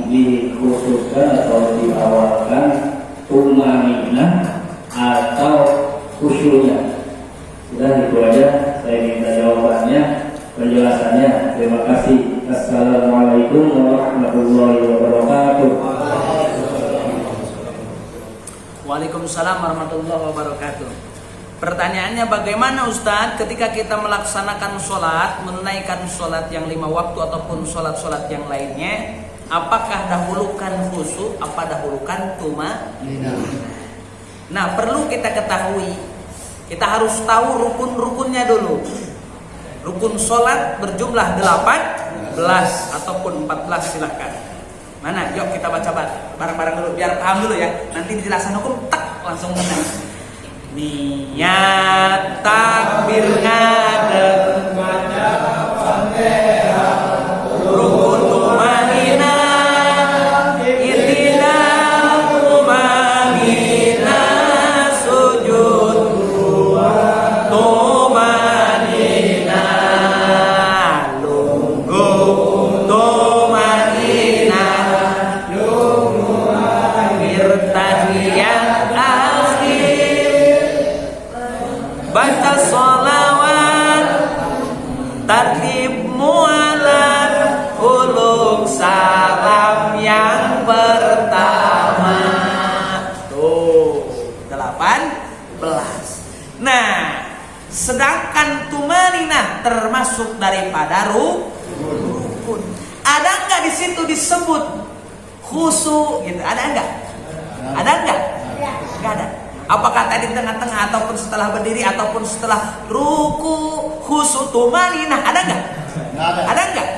dikhususkan atau diawalkan tumaninah atau khusyuknya? Sudah, itu aja saya minta jawabannya, penjelasannya. Terima kasih. Assalamualaikum warahmatullahi wabarakatuh. Waalaikumsalam warahmatullahi wabarakatuh. Pertanyaannya, bagaimana Ustadz ketika kita melaksanakan sholat, menunaikan sholat yang 5 waktu ataupun sholat-sholat yang lainnya, apakah dahulukan khusyuk, apa dahulukan tumaninah? Nah, perlu kita ketahui, kita harus tahu rukun-rukunnya dulu. Rukun sholat berjumlah 18 ataupun 14, silahkan. Mana? Yuk kita baca bareng-bareng dulu biar paham dulu ya. Nanti dijelasan hukum tak langsung kena. Niat takbir ngadeg baca Fatihah rukun tumaninah itina tumaninah sujud tumaninah lunggu tumaninah tahiyat baca sholawat tartib mualat uluk salam yang pertama. Tuh 18. Nah, sedangkan tumaninah termasuk daripada rukun. Ada nggak di situ disebut khusyuk gitu? Ada nggak? Ada nggak? Nggak ada. Apakah tadi di tengah-tengah ataupun setelah berdiri ataupun setelah ruku khusyuk tumaninah? Ada nggak? Ada nggak?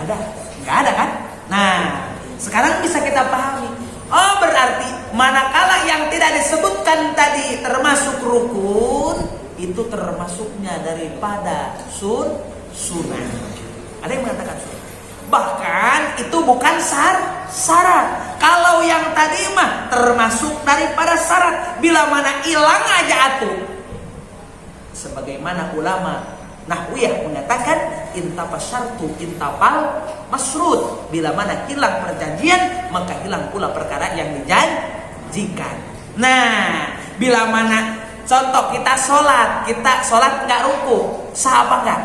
Ada. Nggak ada kan? Nah, sekarang bisa kita pahami. Oh, berarti manakala yang tidak disebutkan tadi termasuk rukun, itu termasuknya daripada sunnah. Ada yang mengatakan sunnah. Bahkan itu bukan syarat. Kalau yang tadi mah termasuk daripada syarat. Bila mana hilang aja atuh. Sebagaimana ulama nahwiyah menyatakan intapa syartu intapal masrut. Bila mana hilang perjanjian, maka hilang pula perkara yang dijanjikan. Nah, bila mana contoh kita sholat nggak ruku, sah apa enggak?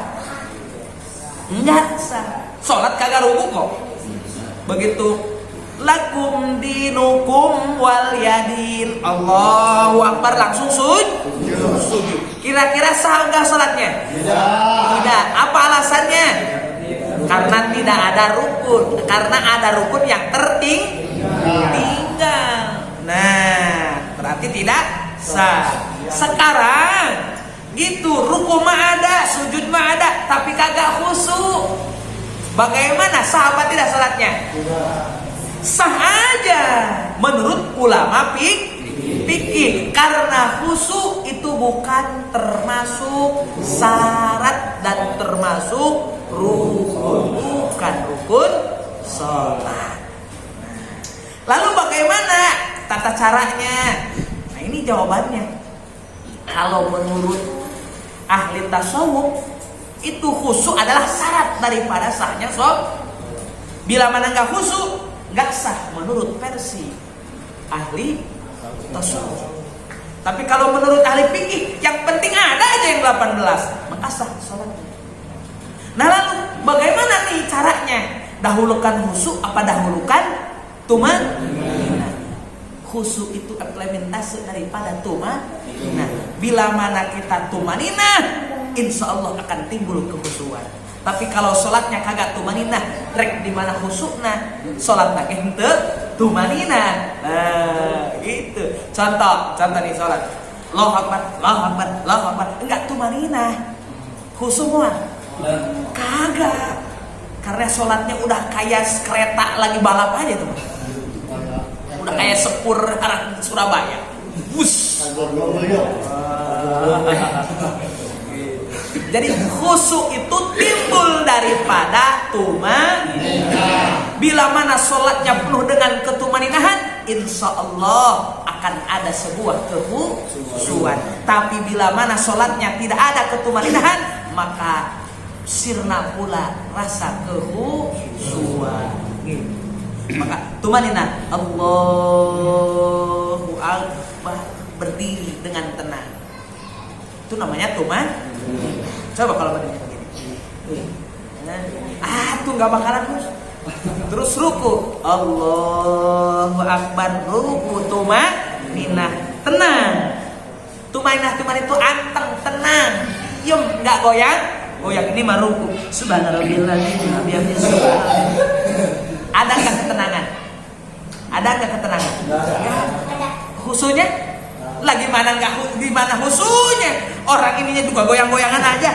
Enggak sah. Sholat kagak ruku kok. Begitu lakum dinukum wal yadin Allahu Akbar langsung sujud. Kira-kira sah enggak sholatnya? Tidak. Apa alasannya? Karena tidak ada rukun. Karena ada rukun yang tertinggal. Nah, berarti tidak sah. Sekarang gitu, ruku mah ada, sujud mah ada, tapi kagak khusyuk. Bagaimana sahabat tidak salatnya? Sah aja menurut ulama fikih, karena khusyuk itu bukan termasuk syarat dan termasuk rukun, bukan rukun sholat. Lalu bagaimana tata caranya? Nah, ini jawabannya. Kalau menurut ahli tasawuf, itu khusyuk adalah syarat daripada sahnya sholat. Bila mana nggak khusyuk, nggak sah menurut versi ahli tasawuf. Tapi kalau menurut ahli fikih, yang penting ada aja yang 18, maka sah sholatnya. Nah, lalu bagaimana nih caranya? Dahulukan khusyuk apa dahulukan tumaninah? Khusyuk itu implementasi daripada tumaninah. Bila mana kita tumaninah, insya Allah akan timbul kekhusyuan. Tapi kalau sholatnya kagak tumaninah, rek di mana khusyukna, sholat lagi ente tumaninah. Nah, gitu. Contoh nih sholat. Allahu Akbar, Allahu Akbar, Allahu Akbar. Enggak tumaninah. Khusyuk semua? Kagak. Karena sholatnya udah kayak kereta lagi balap aja tuh. Udah kayak sepur arah Surabaya. Bus. Jadi khusyuk itu timbul daripada tumaninah. Bila mana sholatnya penuh dengan ketumaninahan, insya Allah akan ada sebuah kekhusyuan. Tapi bila mana sholatnya tidak ada ketumaninahan, maka sirna pula rasa kekhusyuan. Maka tumanina, Allahu Akbar, berdiri dengan tenang. Itu namanya tuman. Coba kalau berdiri begini. Tuh nggak bakalan terus. Terus ruku, Allahu Akbar, ruku tumanina, tenang. Tumanina itu anteng, tenang, diem, nggak goyang. Goyang ini mah ruku. Subhanallah. Ada nggak ketenangan? Ada nggak ketenangan? Ada. Khususnya? Lah gimana nggak? Gimana khususnya? Orang ininya juga goyang-goyangan aja.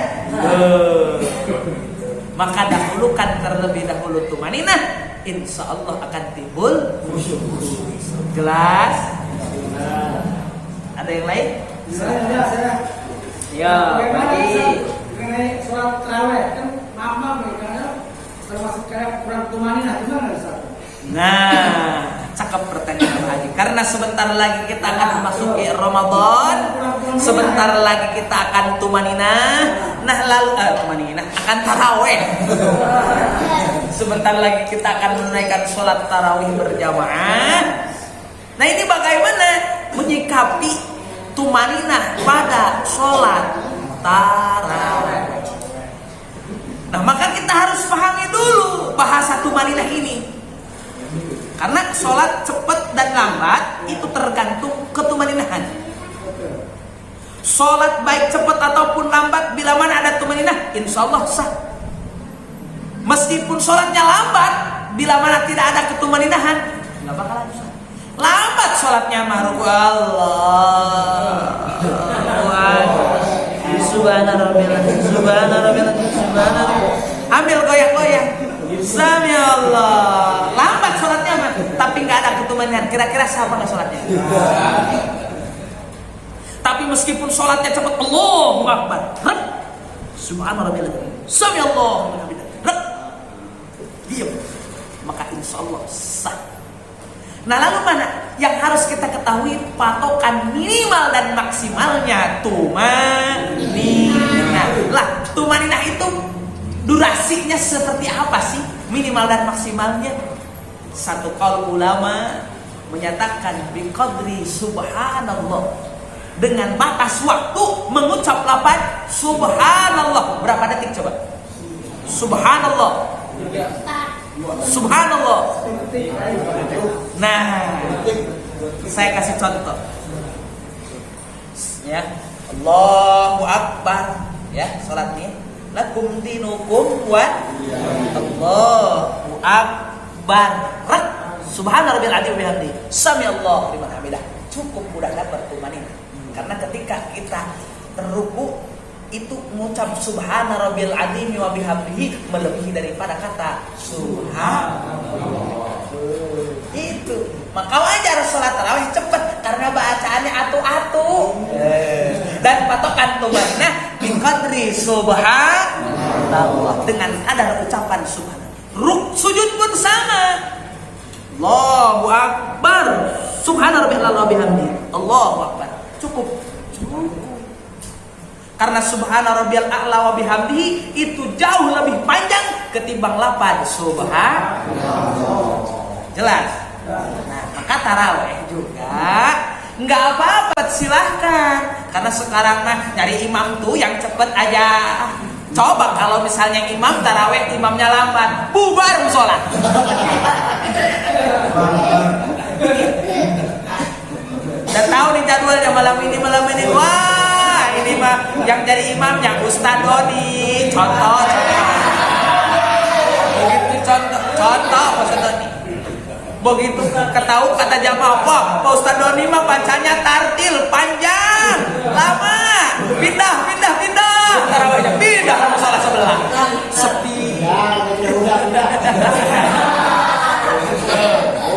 Maka dahulukan terlebih dahulu tumaninah, insya Allah akan timbul khusyuk. Jelas? Ada yang lain? Saya. Ya, baik. Mengenai sholat tarawih kan maaf nih karena termasuk kayak kurang tumaninah gimana Ustaz? Nah, cakep pertanyaan Pak Haji. Karena sebentar lagi kita akan memasuki Ramadan, sebentar lagi kita akan tumaninah. Nah, lalu tumaninah akan tarawih. Sebentar lagi kita akan menunaikan sholat tarawih berjamaah. Nah, ini bagaimana menyikapi tumaninah pada sholat tarawih. Nah, maka kita harus pahami dulu bahasa tumaninah ini. Karena sholat cepat dan lambat itu tergantung ketumaninahan. Sholat baik cepat ataupun lambat, bila mana ada tumaninah, insya Allah sah. Meskipun sholatnya lambat, bila mana tidak ada ketumaninahan, nggak bakalan sah. Lambat sholatnya maruku Allah. Subhanallah. Ambil goyang-goyang. Sami Allah. Lambat sholatnya mah, tapi nggak ada ketumaninah. Kira-kira siapa nggak sholatnya? Tapi meskipun sholatnya cepat, Allahu Akbar, Subhanallah, Sami Allah, diam, maka insya Allah sah. Nah, lalu mana yang harus kita ketahui patokan minimal dan maksimalnya tumaninah. Lah, tumaninah itu durasinya seperti apa sih? Minimal dan maksimalnya? Satu kaul ulama menyatakan biqadri subhanallah, dengan batas waktu mengucap lafaz subhanallah. Berapa detik coba? Subhanallah. Subhanallah. Nah, saya kasih contoh. Ya, Allahu Akbar. Ya, salat nih. Lakum dinukum wa Allahu Akbar. Subhanallah rabbil azim bihamdi. Sami Allah liman hamidah. Cukup mudah dapat tumaninah. Karena ketika kita terruku itu mengucap subhana rabbil azim wa bihamdihi melebihi daripada kata subhanallah. Itu. Maka wajar sholat tarawih cepat karena bacaannya atu-atu. Dan patokan tumaninah biqadri subhanallah, dengan kadar ucapan subhanallah. Sujud pun sama. Allahu Akbar. Subhanallah bihamdihi. Allahu Akbar. Cukup. Karena subhana rabbiyal a'la wa bihamdihi itu jauh lebih panjang ketimbang lafaz subhanallah. Jelas? Nah, maka tarawih juga nggak apa-apa, silahkan. Karena sekarang mah nyari imam tuh yang cepet aja. Coba kalau misalnya imam tarawih imamnya lambat, bubar sholat. Udah tahu nih jadwalnya malam ini. Wah, ini mah yang jadi imamnya Ustaz Doni. Contoh. Begitu contoh Ustaz Doni. Begitu ketahu kata jamaah, wah Pak Ustaz Doni mah bacanya tartil panjang, lama. Pindah. Tarawihnya pindah ke musola sebelah. Sepi.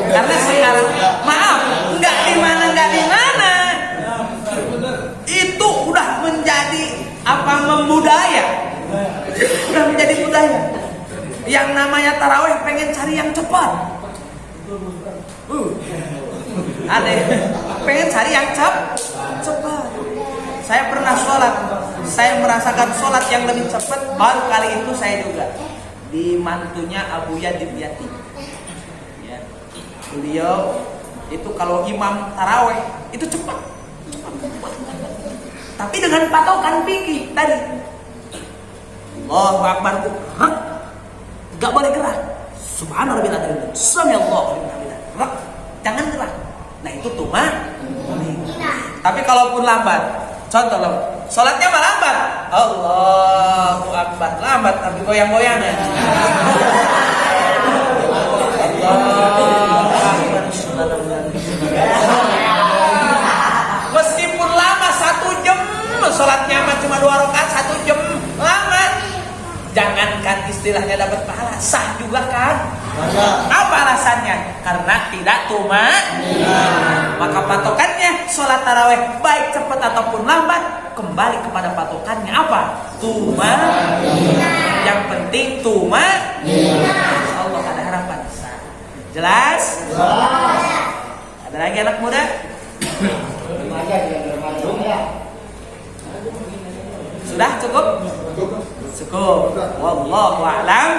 Karena sekarang maaf, nggak di mana. Itu udah menjadi membudaya. Udah menjadi budaya. Yang namanya tarawih pengen cari yang cepat. Ada pengen cari yang cepat. Saya pernah sholat, saya merasakan sholat yang lebih cepat. Baru kali itu saya juga di mantunya Abu Yadib Yati. Ya. beliau itu kalau imam taraweh itu cepat. Tapi dengan patokan fikih tadi. Allahu Akbar, enggak boleh gerak. Subhanallah, sami Allahu liman hamidah. Jangan gerak. Nah itu tuma. Tapi kalaupun lambat, contoh loh, sholatnya mah lambat. Allahu Akbar, lambat tapi goyang-goyangan. Allahu Akbar. Meskipun lama 1 jam, sholatnya mah cuma 2 rakaat 1 jam, lama. Jangankan istilahnya dapat pahala, sah juga kan? Apa alasannya? Karena tidak tuma. Maka patokannya sholat taraweh baik cepat ataupun lambat kembali kepada patokannya apa? Tuma. Yang penting tuma. Allah ada harapan. Jelas? Ada lagi anak muda? Sudah cukup? Cukup. Wallahu a'lam.